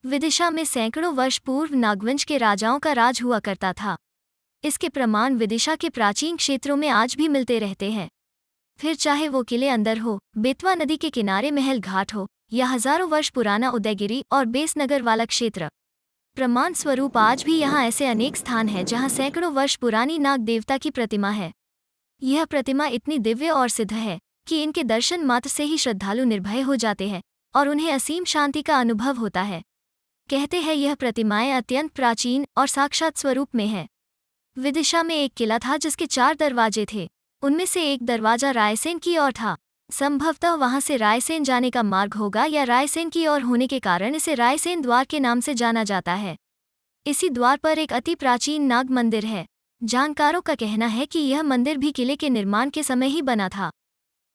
विदिशा में सैकड़ों वर्ष पूर्व नागवंश के राजाओं का राज हुआ करता था। इसके प्रमाण विदिशा के प्राचीन क्षेत्रों में आज भी मिलते रहते हैं। फिर चाहे वो किले अंदर हो, बेतवा नदी के किनारे महल घाट हो, या हजारों वर्ष पुराना उदयगिरी और बेसनगर वाला क्षेत्र, प्रमाण स्वरूप आज भी यहाँ ऐसे अनेक स्थान हैं जहाँ सैकड़ों वर्ष पुरानी नाग देवता की प्रतिमा है। यह प्रतिमा इतनी दिव्य और सिद्ध है कि इनके दर्शन मात्र से ही श्रद्धालु निर्भय हो जाते हैं और उन्हें असीम शांति का अनुभव होता है। कहते हैं यह प्रतिमाएं अत्यंत प्राचीन और साक्षात स्वरूप में है। विदिशा में एक किला था जिसके 4 दरवाजे थे। उनमें से एक दरवाजा रायसेन की ओर था। संभवतः वहां से रायसेन जाने का मार्ग होगा या रायसेन की ओर होने के कारण इसे रायसेन द्वार के नाम से जाना जाता है। इसी द्वार पर एक अति प्राचीन नाग मंदिर है। जानकारों का कहना है कि यह मंदिर भी किले के निर्माण के समय ही बना था।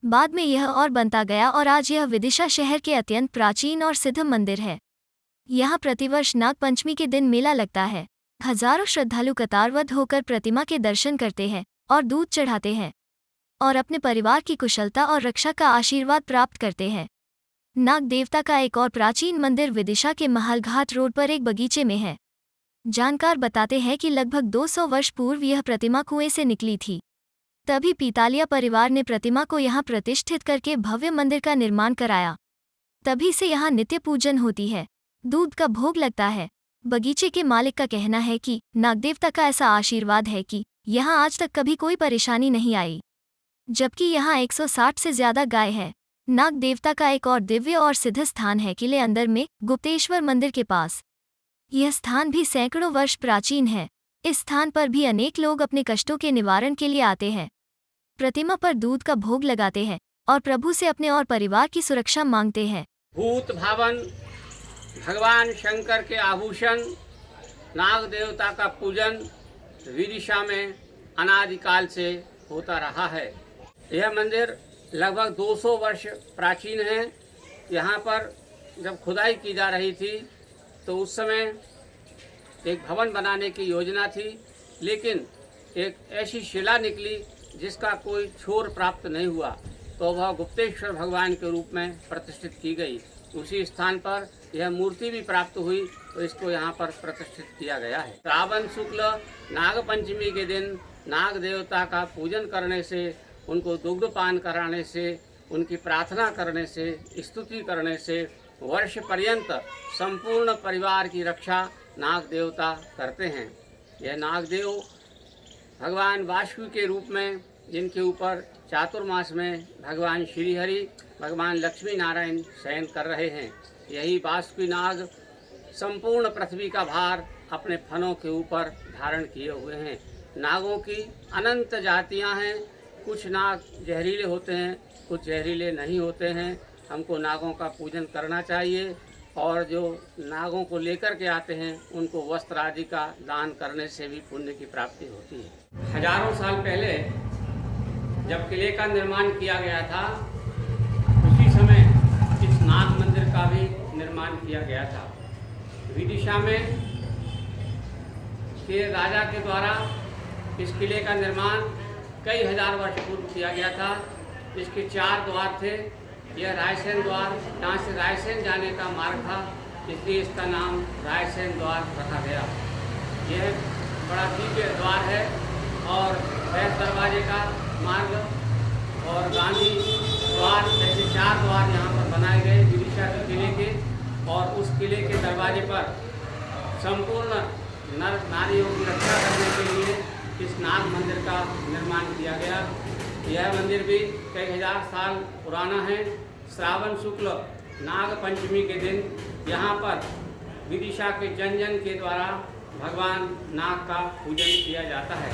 बाद में यह और बनता गया और आज यह विदिशा शहर के अत्यंत प्राचीन और सिद्ध मंदिर है। यहाँ प्रतिवर्ष नाग पंचमी के दिन मेला लगता है। हजारों श्रद्धालु कतारबद्ध होकर प्रतिमा के दर्शन करते हैं और दूध चढ़ाते हैं और अपने परिवार की कुशलता और रक्षा का आशीर्वाद प्राप्त करते हैं। नाग देवता का एक और प्राचीन मंदिर विदिशा के महलघाट रोड पर एक बगीचे में है। जानकार बताते हैं कि लगभग 200 वर्ष पूर्व यह प्रतिमा कुएं से निकली थी। तभी पीतालिया परिवार ने प्रतिमा को यहाँ प्रतिष्ठित करके भव्य मंदिर का निर्माण कराया। तभी से यहाँ नित्य पूजन होती है, दूध का भोग लगता है। बगीचे के मालिक का कहना है कि नागदेवता का ऐसा आशीर्वाद है कि यहाँ आज तक कभी कोई परेशानी नहीं आई। जबकि यहाँ 160 से ज्यादा गाय है। नाग देवता का एक और दिव्य और सिद्ध स्थान है किले अंदर में गुप्तेश्वर मंदिर के पास। यह स्थान भी सैकड़ों वर्ष प्राचीन है। इस स्थान पर भी अनेक लोग अपने कष्टों के निवारण के लिए आते हैं, प्रतिमा पर दूध का भोग लगाते हैं और प्रभु से अपने और परिवार की सुरक्षा मांगते हैं। भूत भावन भगवान शंकर के आभूषण नाग देवता का पूजन विदिशा में अनादिकाल से होता रहा है। यह मंदिर लगभग 200 वर्ष प्राचीन है। यहाँ पर जब खुदाई की जा रही थी तो उस समय एक भवन बनाने की योजना थी, लेकिन एक ऐसी शिला निकली जिसका कोई छोर प्राप्त नहीं हुआ, तो वह गुप्तेश्वर भगवान के रूप में प्रतिष्ठित की गई। उसी स्थान पर यह मूर्ति भी प्राप्त हुई, तो इसको यहाँ पर प्रतिष्ठित किया गया है। श्रावण शुक्ल नाग पंचमी के दिन नाग देवता का पूजन करने से, उनको दुग्धपान कराने से, उनकी प्रार्थना करने से, स्तुति करने से वर्ष पर्यंत संपूर्ण परिवार की रक्षा नाग देवता करते हैं। यह नागदेव भगवान वासुकी के रूप में, जिनके ऊपर चातुर्मास में भगवान श्रीहरि, भगवान लक्ष्मी नारायण शयन कर रहे हैं। यही वासुकी नाग संपूर्ण पृथ्वी का भार अपने फनों के ऊपर धारण किए हुए हैं। नागों की अनंत जातियां हैं। कुछ नाग जहरीले होते हैं, कुछ जहरीले नहीं होते हैं। हमको नागों का पूजन करना चाहिए और जो नागों को लेकर के आते हैं उनको वस्त्र आदि का दान करने से भी पुण्य की प्राप्ति होती है। हजारों साल पहले जब किले का निर्माण किया गया था, उसी समय इस नाग मंदिर का भी निर्माण किया गया था। विदिशा में के राजा के द्वारा इस किले का निर्माण कई हजार वर्ष पूर्व किया गया था। इसके 4 द्वार थे। यह रायसेन द्वार, यहाँ से रायसेन जाने का मार्ग था, इसलिए इसका नाम रायसेन द्वार रखा गया। यह बड़ा दिव्य द्वार है और वैस दरवाजे का मार्ग और गांधी द्वार, ऐसे 4 द्वार यहाँ पर बनाए गए विदिशा के किले के। और उस किले के दरवाजे पर संपूर्ण नर नारियों की रक्षा करने के लिए इस नाग मंदिर का निर्माण किया गया। यह मंदिर भी कई हजार साल पुराना है। श्रावण शुक्ल नाग पंचमी के दिन यहाँ पर विदिशा के जन जन के द्वारा भगवान नाग का पूजन किया जाता है।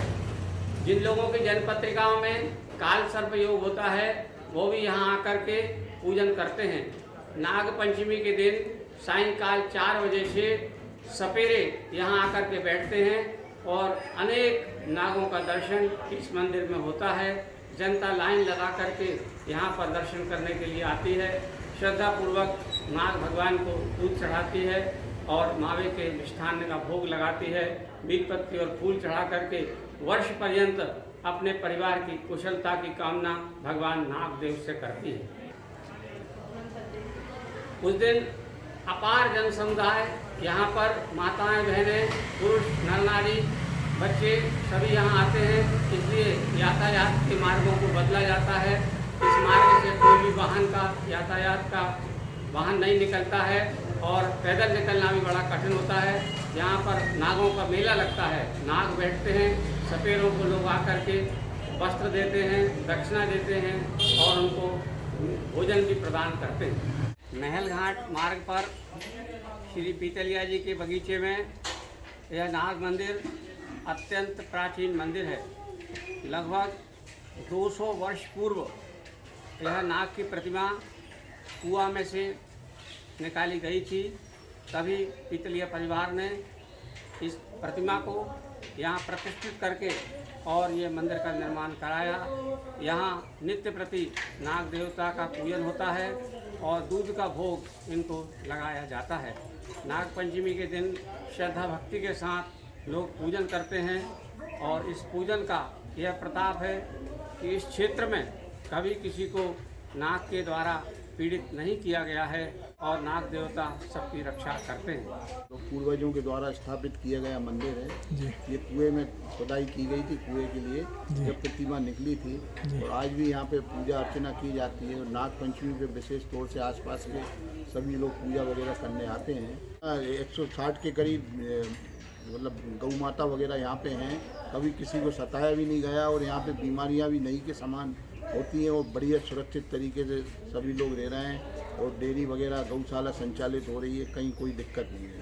जिन लोगों की जन पत्रिकाओं में काल सर्प योग होता है, वो भी यहाँ आकर के पूजन करते हैं। नाग पंचमी के दिन सायंकाल 4 बजे से सपेरे यहाँ आकर के बैठते हैं और अनेक नागों का दर्शन इस मंदिर में होता है। जनता लाइन लगा करके यहाँ पर दर्शन करने के लिए आती है। श्रद्धापूर्वक नाग भगवान को दूध चढ़ाती है और मावे के मिष्ठान्न का भोग लगाती है। बीलपत्ती और फूल चढ़ा करके वर्ष पर्यंत अपने परिवार की कुशलता की कामना भगवान नागदेव से करती है। उस दिन अपार जन समुदाय यहाँ पर माताएं, बहनें, पुरुष, नर नारी, बच्चे सभी यहाँ आते हैं। इसलिए यातायात के मार्गों को बदला जाता है। इस मार्ग से कोई भी वाहन का यातायात का वाहन नहीं निकलता है और पैदल निकलना भी बड़ा कठिन होता है। यहाँ पर नागों का मेला लगता है। नाग बैठते हैं, सपेरों को लोग आकर के वस्त्र देते हैं, दक्षिणा देते हैं और उनको भोजन भी प्रदान करते हैं। महल घाट मार्ग पर श्री पीतलिया जी के बगीचे में यह नाग मंदिर अत्यंत प्राचीन मंदिर है। लगभग 200 वर्ष पूर्व यह नाग की प्रतिमा कुआं में से निकाली गई थी। तभी पीतलिया परिवार ने इस प्रतिमा को यहाँ प्रतिष्ठित करके और ये मंदिर का निर्माण कराया। यहाँ नित्य प्रति नाग देवता का पूजन होता है और दूध का भोग इनको लगाया जाता है। नाग पंचमी के दिन श्रद्धा भक्ति के साथ लोग पूजन करते हैं और इस पूजन का यह प्रताप है कि इस क्षेत्र में कभी किसी को नाग के द्वारा पीड़ित नहीं किया गया है और नाग देवता सबकी रक्षा करते हैं। तो पूर्वजों के द्वारा स्थापित किया गया मंदिर है जी। ये कुएं में खुदाई की गई थी कुएं के लिए जब प्रतिमा निकली थी और आज भी यहाँ पे पूजा अर्चना की जाती है। और नाग पंचमी पे विशेष तौर से आसपास के सभी लोग पूजा वगैरह करने आते हैं। 160 के करीब मतलब गौ माता वगैरह यहाँ पे हैं। कभी किसी को सताया भी नहीं गया और यहाँ पे बीमारियाँ भी नहीं के समान होती हैं और बढ़िया सुरक्षित तरीके से सभी लोग रह रहे हैं और डेयरी वगैरह गौशाला संचालित हो रही है। कहीं कोई दिक्कत नहीं है।